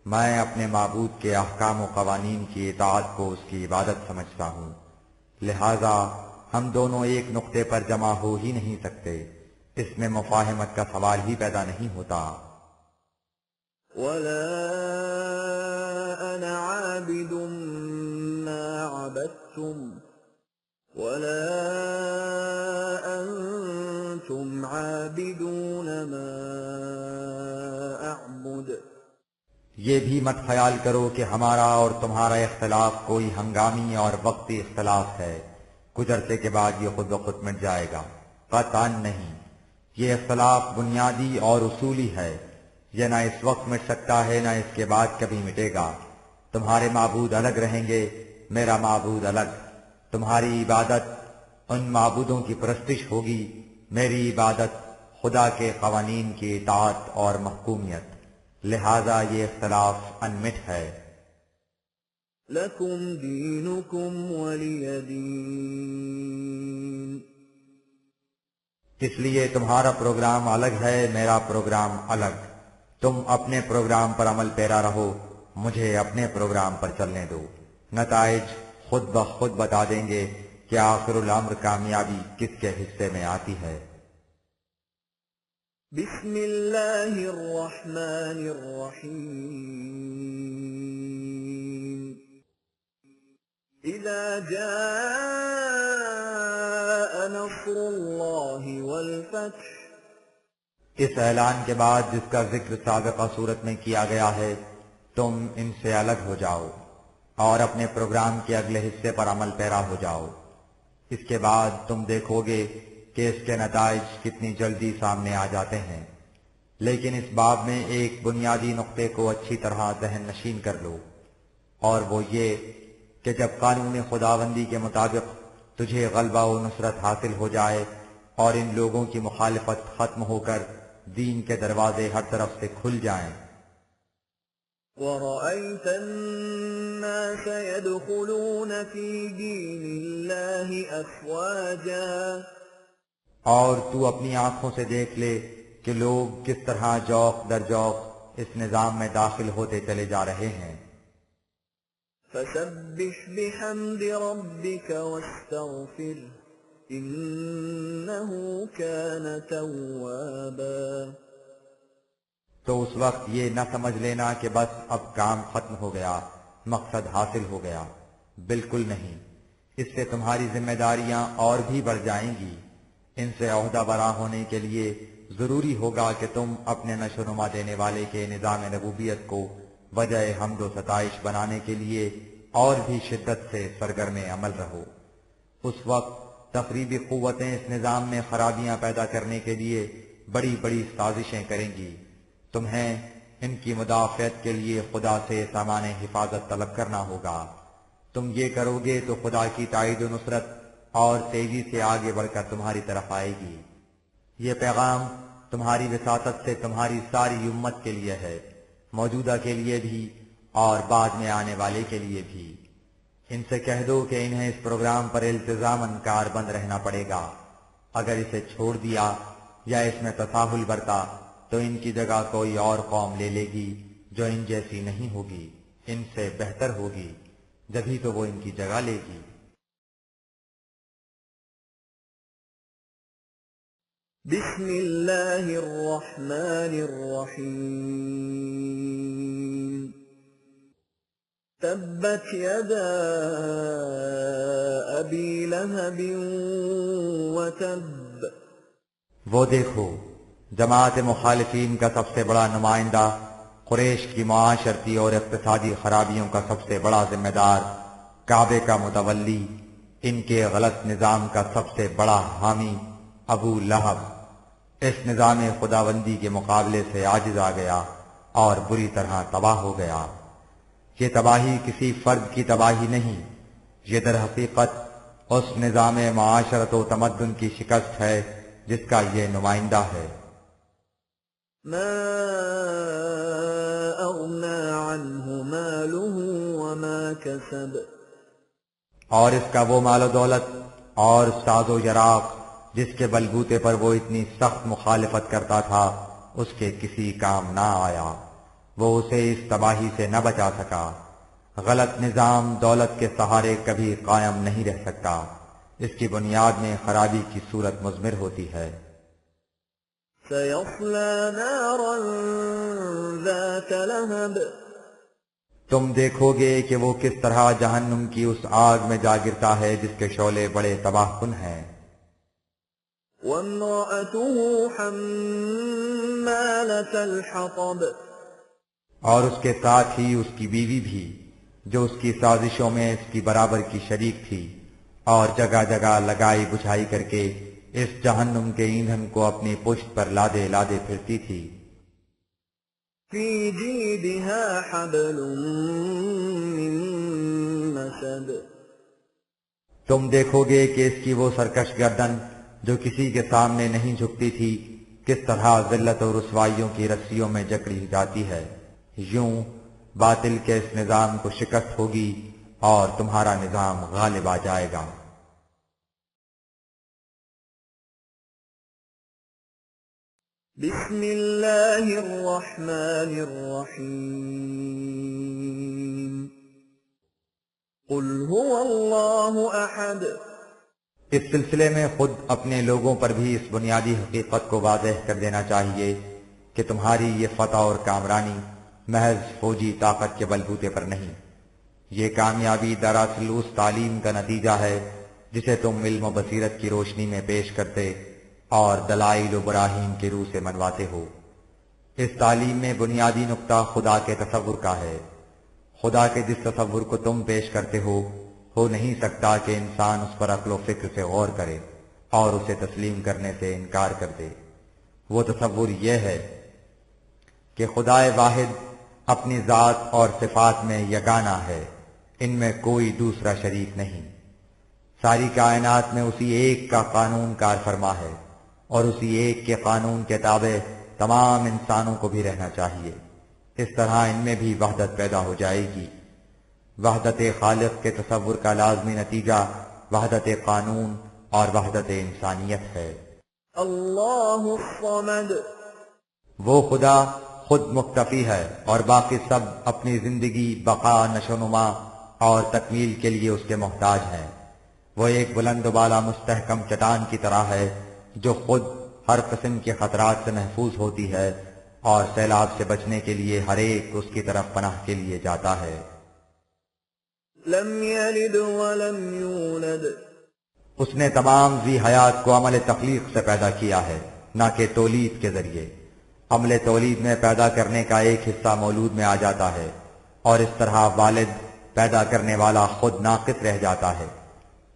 میں اپنے معبود کے احکام و قوانین کی اطاعت کو اس کی عبادت سمجھتا ہوں۔ لہذا ہم دونوں ایک نقطے پر جمع ہو ہی نہیں سکتے، اس میں مفاہمت کا سوال ہی پیدا نہیں ہوتا۔ ولا انا عابد ما عبدتم ولا انتم عابدون ما اعبد۔ یہ بھی مت خیال کرو کہ ہمارا اور تمہارا اختلاف کوئی ہنگامی اور وقتی اختلاف ہے، کچھ عرصے کے بعد یہ خود بخود مٹ جائے گا۔ قطعاً نہیں، یہ اختلاف بنیادی اور اصولی ہے، یہ نہ اس وقت مٹ سکتا ہے نہ اس کے بعد کبھی مٹے گا۔ تمہارے معبود الگ رہیں گے، میرا معبود الگ۔ تمہاری عبادت ان معبودوں کی پرستش ہوگی، میری عبادت خدا کے قوانین کی اطاعت اور محکومیت۔ لہذا یہ اختلاف انمٹ ہے۔ لکم دینکم ولی دین۔ اس لیے تمہارا پروگرام الگ ہے، میرا پروگرام الگ۔ تم اپنے پروگرام پر عمل پیرا رہو، مجھے اپنے پروگرام پر چلنے دو، نتائج خود بخود بتا دیں گے کہ آخر الامر کامیابی کس کے حصے میں آتی ہے۔ بسم اللہ الرحمن الرحیم اذا جاء نصر اللہ والفتح۔ اس اعلان کے بعد جس کا ذکر سابقہ صورت میں کیا گیا ہے، تم ان سے الگ ہو جاؤ اور اپنے پروگرام کے اگلے حصے پر عمل پیرا ہو جاؤ۔ اس کے بعد تم دیکھو گے کہ اس کے نتائج کتنی جلدی سامنے آ جاتے ہیں، لیکن اس باب میں ایک بنیادی نقطے کو اچھی طرح ذہن نشین کر لو، اور وہ یہ کہ جب قانون خداوندی کے مطابق تجھے غلبہ و نصرت حاصل ہو جائے اور ان لوگوں کی مخالفت ختم ہو کر دین کے دروازے ہر طرف سے کھل جائیں۔ وَرَأَيْتَ النَّاسَ يَدْخُلُونَ فِي دِينِ اللَّهِ أَفْوَاجًا۔ اور تو اپنی آنکھوں سے دیکھ لے کہ لوگ کس طرح جوق در جوق اس نظام میں داخل ہوتے چلے جا رہے ہیں۔ فَسَبِّحْ بِحَمْدِ رَبِّكَ وَاسْتَغْفِرْهُ إِنَّهُ كَانَ تَوَّابًا۔ تو اس وقت یہ نہ سمجھ لینا کہ بس اب کام ختم ہو گیا، مقصد حاصل ہو گیا، بالکل نہیں، اس سے تمہاری ذمہ داریاں اور بھی بڑھ جائیں گی۔ ان سے عہدہ برا ہونے کے لیے ضروری ہوگا کہ تم اپنے نشو و نما دینے والے کے نظام ربوبیت کو وجہ حمد و ستائش بنانے کے لیے اور بھی شدت سے سرگرم عمل رہو۔ اس وقت تقریبی قوتیں اس نظام میں خرابیاں پیدا کرنے کے لیے بڑی بڑی سازشیں کریں گی۔ تمہیں ان کی مدافعت کے لیے خدا سے سامان حفاظت طلب کرنا ہوگا۔ تم یہ کرو گے تو خدا کی تائید و نصرت اور تیزی سے آگے بڑھ کر تمہاری طرف آئے گی۔ یہ پیغام تمہاری وساطت سے تمہاری ساری امت کے لیے ہے، موجودہ کے لیے بھی اور بعد میں آنے والے کے لیے بھی۔ ان سے کہہ دو کہ انہیں اس پروگرام پر التزاماً کاربند رہنا پڑے گا۔ اگر اسے چھوڑ دیا یا اس میں تساہل برتا تو ان کی جگہ کوئی اور قوم لے لے گی جو ان جیسی نہیں ہوگی، ان سے بہتر ہوگی، جبھی تو وہ ان کی جگہ لے گی۔ بسم اللہ الرحمن الرحیم تبت یدا ابی لہب وتب۔ وہ دیکھو، جماعت مخالفین کا سب سے بڑا نمائندہ، قریش کی معاشرتی اور اقتصادی خرابیوں کا سب سے بڑا ذمہ دار، کعبے کا متولی، ان کے غلط نظام کا سب سے بڑا حامی ابو لہب اس نظام خداوندی کے مقابلے سے عاجز آ گیا اور بری طرح تباہ ہو گیا۔ یہ تباہی کسی فرد کی تباہی نہیں، یہ در حقیقت اس نظام معاشرت و تمدن کی شکست ہے جس کا یہ نمائندہ ہے۔ ما اغنى عنه ماله وما كسب۔ اور اس کا وہ مال و دولت اور ساز و جراق جس کے بلبوتے پر وہ اتنی سخت مخالفت کرتا تھا اس کے کسی کام نہ آیا، وہ اسے اس تباہی سے نہ بچا سکا۔ غلط نظام دولت کے سہارے کبھی قائم نہیں رہ سکتا، اس کی بنیاد میں خرابی کی صورت مضمر ہوتی ہے۔ سيصلى نارا ذات لهب۔ تم دیکھو گے کہ وہ کس طرح جہنم کی اس آگ میں جا گرتا ہے جس کے شعلے بڑے تباہ کن ہیں۔ وامرأته حمالة الحطب۔ اور اس کے ساتھ ہی اس کی بیوی بھی جو اس کی سازشوں میں اس کی برابر کی شریک تھی اور جگہ جگہ لگائی بجھائی کر کے اس جہنم کے ایندھن کو اپنی پشت پر لادے لادے پھرتی تھی۔ في جيدها حبل من مسد۔ تم دیکھو گے کہ اس کی وہ سرکش گردن جو کسی کے سامنے نہیں جھکتی تھی کس طرح ذلت اور رسوائیوں کی رسیوں میں جکڑی جاتی ہے۔ یوں باطل کے اس نظام کو شکست ہوگی اور تمہارا نظام غالب آ جائے گا۔ بسم الله الرحمن الرحيم قل هو الله أحد اس سلسلے میں خود اپنے لوگوں پر بھی اس بنیادی حقیقت کو واضح کر دینا چاہیے کہ تمہاری یہ فتح اور کامرانی محض فوجی طاقت کے بلبوتے پر نہیں، یہ کامیابی دراصل اس تعلیم کا نتیجہ ہے جسے تم علم و بصیرت کی روشنی میں پیش کرتے اور دلائل و براہین کے روح سے منواتے ہو۔ اس تعلیم میں بنیادی نقطہ خدا کے تصور کا ہے۔ خدا کے جس تصور کو تم پیش کرتے ہو نہیں سکتا کہ انسان اس پر عقل و فکر سے غور کرے اور اسے تسلیم کرنے سے انکار کر دے۔ وہ تصور یہ ہے کہ خدائے واحد اپنی ذات اور صفات میں یگانہ ہے، ان میں کوئی دوسرا شریک نہیں۔ ساری کائنات میں اسی ایک کا قانون کار فرما ہے اور اسی ایک کے قانون کے تابع تمام انسانوں کو بھی رہنا چاہیے۔ اس طرح ان میں بھی وحدت پیدا ہو جائے گی۔ وحدت خالق کے تصور کا لازمی نتیجہ وحدت قانون اور وحدت انسانیت ہے۔ اللہ الصمد وہ خدا خود مکتفی ہے اور باقی سب اپنی زندگی، بقا، نشو و نما اور تکمیل کے لیے اس کے محتاج ہیں۔ وہ ایک بلند و بالا مستحکم چٹان کی طرح ہے جو خود ہر قسم کے خطرات سے محفوظ ہوتی ہے اور سیلاب سے بچنے کے لیے ہر ایک اس کی طرف پناہ کے لیے جاتا ہے۔ لم یلد ولم یولد اس نے تمام ذی حیات کو عمل تخلیق سے پیدا کیا ہے، نہ کہ تولید کے ذریعے۔ عمل تولید میں پیدا کرنے کا ایک حصہ مولود میں آ جاتا ہے اور اس طرح والد پیدا کرنے والا خود ناقص رہ جاتا ہے۔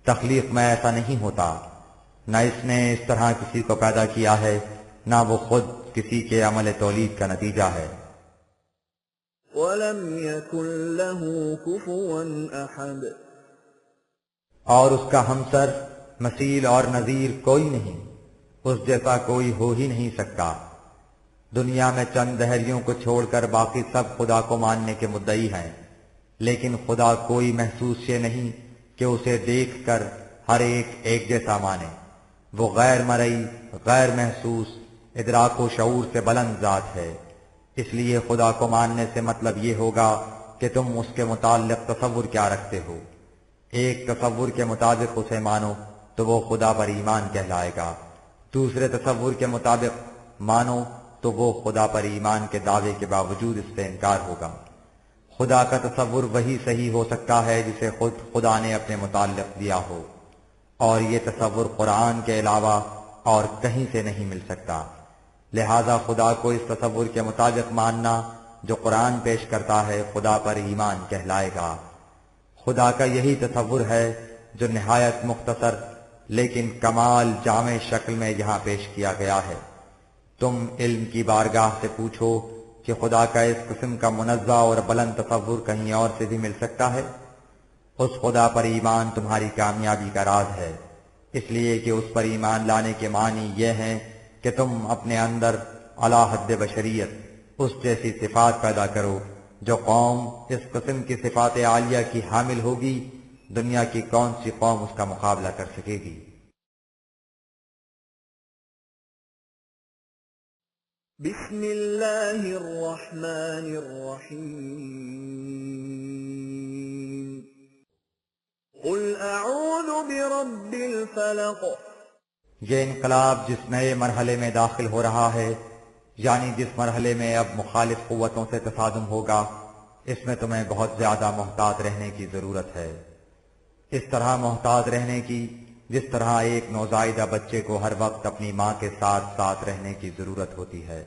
تخلیق میں ایسا نہیں ہوتا، نہ اس نے اس طرح کسی کو پیدا کیا ہے، نہ وہ خود کسی کے عمل تولید کا نتیجہ ہے۔ ولم يكن له كفوا احد اور اس کا ہمسر، مثیل اور نظیر کوئی نہیں، اس جیسا کوئی ہو ہی نہیں سکتا۔ دنیا میں چند دہریوں کو چھوڑ کر باقی سب خدا کو ماننے کے مدعی ہیں، لیکن خدا کوئی محسوس شے نہیں کہ اسے دیکھ کر ہر ایک جیسا مانے۔ وہ غیر مرئی، غیر محسوس، ادراک و شعور سے بلند ذات ہے۔ اس لیے خدا کو ماننے سے مطلب یہ ہوگا کہ تم اس کے متعلق تصور کیا رکھتے ہو۔ ایک تصور کے مطابق اسے مانو تو وہ خدا پر ایمان کہلائے گا، دوسرے تصور کے مطابق مانو تو وہ خدا پر ایمان کے دعوے کے باوجود اس سے انکار ہوگا۔ خدا کا تصور وہی صحیح ہو سکتا ہے جسے خود خدا نے اپنے متعلق دیا ہو، اور یہ تصور قرآن کے علاوہ اور کہیں سے نہیں مل سکتا۔ لہذا خدا کو اس تصور کے مطابق ماننا جو قرآن پیش کرتا ہے خدا پر ایمان کہلائے گا۔ خدا کا یہی تصور ہے جو نہایت مختصر لیکن کمال جامع شکل میں یہاں پیش کیا گیا ہے۔ تم علم کی بارگاہ سے پوچھو کہ خدا کا اس قسم کا منزہ اور بلند تصور کہیں اور سے بھی مل سکتا ہے؟ اس خدا پر ایمان تمہاری کامیابی کا راز ہے، اس لیے کہ اس پر ایمان لانے کے معنی یہ ہیں کہ تم اپنے اندر اعلی حد بشریت اس جیسی صفات پیدا کرو جو قوم اس قسم کی صفات عالیہ کی حامل ہوگی، دنیا کی کون سی قوم اس کا مقابلہ کر سکے گی؟ بسم اللہ الرحمن الرحیم قل اعوذ برب الفلق یہ انقلاب جس نئے مرحلے میں داخل ہو رہا ہے، یعنی جس مرحلے میں اب مخالف قوتوں سے تصادم ہوگا، اس میں تمہیں بہت زیادہ محتاط رہنے کی ضرورت ہے۔ اس طرح محتاط رہنے کی جس طرح ایک نوزائیدہ بچے کو ہر وقت اپنی ماں کے ساتھ ساتھ رہنے کی ضرورت ہوتی ہے۔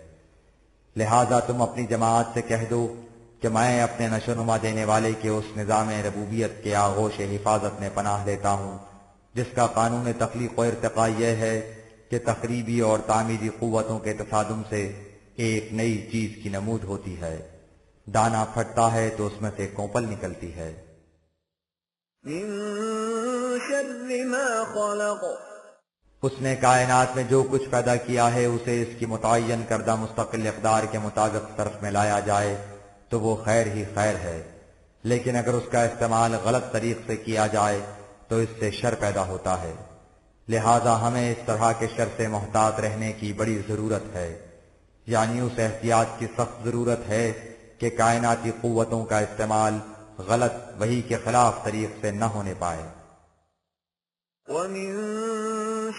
لہذا تم اپنی جماعت سے کہہ دو کہ میں اپنے نشو و نما دینے والے کے اس نظام ربوبیت کے آغوش حفاظت میں پناہ لیتا ہوں جس کا قانون تخلیق و ارتقاء یہ ہے کہ تخریبی اور تعمیری قوتوں کے تصادم سے ایک نئی چیز کی نمود ہوتی ہے۔ دانا پھٹتا ہے تو اس میں سے کوپل نکلتی ہے۔ من شر ما خلق اس نے کائنات میں جو کچھ پیدا کیا ہے اسے اس کی متعین کردہ مستقل اقدار کے مطابق صرف میں لایا جائے تو وہ خیر ہی خیر ہے، لیکن اگر اس کا استعمال غلط طریق سے کیا جائے تو اس سے شر پیدا ہوتا ہے۔ لہذا ہمیں اس طرح کے شر سے محتاط رہنے کی بڑی ضرورت ہے۔ یعنی اس احتیاط کی سخت ضرورت ہے کہ کائناتی قوتوں کا استعمال غلط وحی کے خلاف طریق سے نہ ہونے پائے۔ وَمِن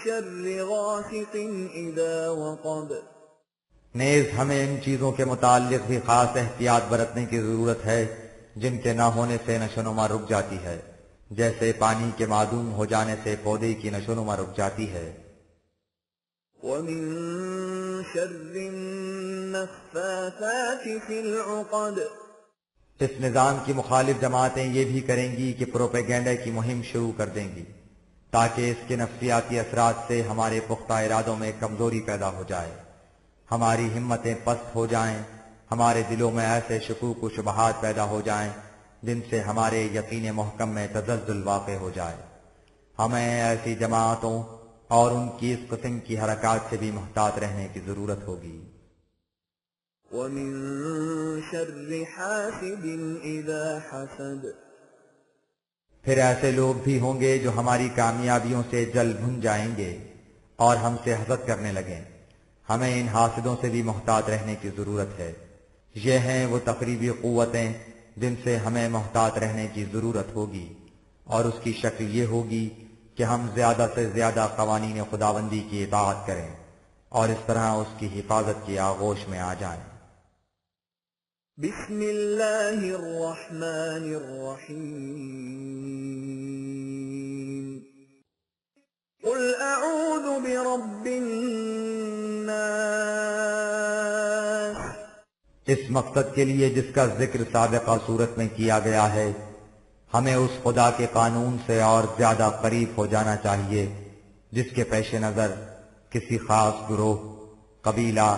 شَرِّ غَاسِقٍ إِذَا وَقَبَ، نیز ہمیں ان چیزوں کے متعلق بھی خاص احتیاط برتنے کی ضرورت ہے جن کے نہ ہونے سے نشوونما رک جاتی ہے، جیسے پانی کے معدوم ہو جانے سے پودے کی نشوونما رک جاتی ہے۔ وَمِن شَرِّ النَّفَّاثَاتِ فِي الْعُقَدِ، اس نظام کی مخالف جماعتیں یہ بھی کریں گی کہ پروپیگنڈا کی مہم شروع کر دیں گی تاکہ اس کے نفسیاتی اثرات سے ہمارے پختہ ارادوں میں کمزوری پیدا ہو جائے، ہماری ہمتیں پست ہو جائیں، ہمارے دلوں میں ایسے شکوک و شبہات پیدا ہو جائیں جن سے ہمارے یقین محکم میں تزلزل واقع ہو جائے۔ ہمیں ایسی جماعتوں اور ان کی اس قسم کی حرکات سے بھی محتاط رہنے کی ضرورت ہوگی۔ وَمِن شَرِّ حَاسِدٍ إِذَا حَسَدَ، پھر ایسے لوگ بھی ہوں گے جو ہماری کامیابیوں سے جل بھن جائیں گے اور ہم سے حسد کرنے لگیں۔ ہمیں ان حاسدوں سے بھی محتاط رہنے کی ضرورت ہے۔ یہ ہیں وہ تقریبی قوتیں جن سے ہمیں محتاط رہنے کی ضرورت ہوگی، اور اس کی شکل یہ ہوگی کہ ہم زیادہ سے زیادہ قوانین خداوندی کی اطاعت کریں اور اس طرح اس کی حفاظت کی آغوش میں آ جائیں۔ بسم اللہ الرحمن الرحیم، قل اعوذ برب الناس، اس مقصد کے لیے جس کا ذکر سابقہ صورت میں کیا گیا ہے، ہمیں اس خدا کے قانون سے اور زیادہ قریب ہو جانا چاہیے جس کے پیش نظر کسی خاص گروہ، قبیلہ،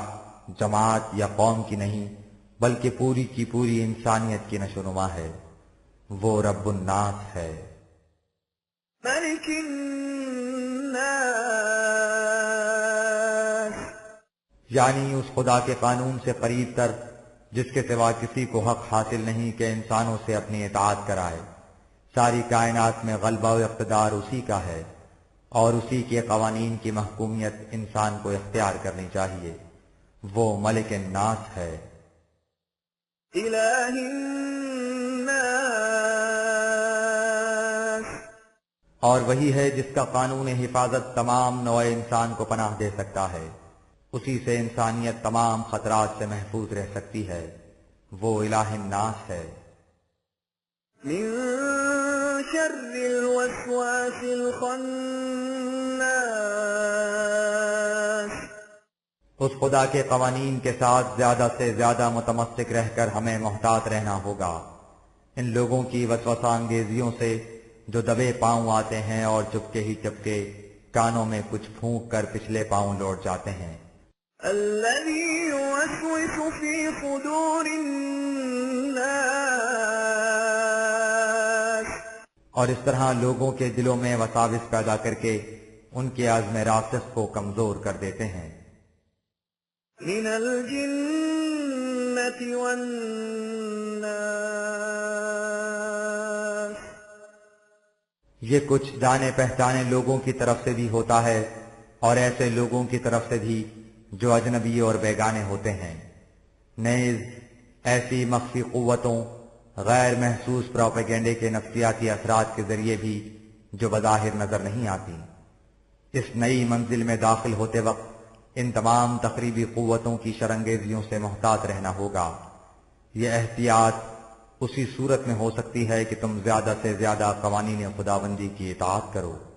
جماعت یا قوم کی نہیں بلکہ پوری کی پوری انسانیت کی نشوونما ہے۔ وہ رب الناس ہے۔ ملک الناس، یعنی اس خدا کے قانون سے قریب تر جس کے سوا کسی کو حق حاصل نہیں کہ انسانوں سے اپنی اطاعت کرائے۔ ساری کائنات میں غلبہ و اقتدار اسی کا ہے اور اسی کے قوانین کی محکومیت انسان کو اختیار کرنی چاہیے۔ وہ ملک الناس ہے۔ الہ الناس، اور وہی ہے جس کا قانون حفاظت تمام نوع انسان کو پناہ دے سکتا ہے۔ اسی سے انسانیت تمام خطرات سے محفوظ رہ سکتی ہے۔ وہ الہ الناس ہے۔ من شر الوسواس الخناس، اس خدا کے قوانین کے ساتھ زیادہ سے زیادہ متمسک رہ کر ہمیں محتاط رہنا ہوگا ان لوگوں کی وسوسہ انگیزیوں سے جو دبے پاؤں آتے ہیں اور چپکے ہی چپکے کانوں میں کچھ پھونک کر پچھلے پاؤں لوٹ جاتے ہیں۔ الذي يوسوس في صدور الناس، اور اس طرح لوگوں کے دلوں میں وساوس پیدا کر کے ان کے عزم راسخ کو کمزور کر دیتے ہیں۔ من الجنة والناس، یہ کچھ جانے پہچانے لوگوں کی طرف سے بھی ہوتا ہے اور ایسے لوگوں کی طرف سے بھی جو اجنبی اور بیگانے ہوتے ہیں۔ نیز ایسی مخفی قوتوں، غیر محسوس پروپیگنڈے کے نفسیاتی اثرات کے ذریعے بھی جو بظاہر نظر نہیں آتی۔ اس نئی منزل میں داخل ہوتے وقت ان تمام تقریبی قوتوں کی شرانگیزیوں سے محتاط رہنا ہوگا۔ یہ احتیاط اسی صورت میں ہو سکتی ہے کہ تم زیادہ سے زیادہ قوانین خداوندی کی اطاعت کرو۔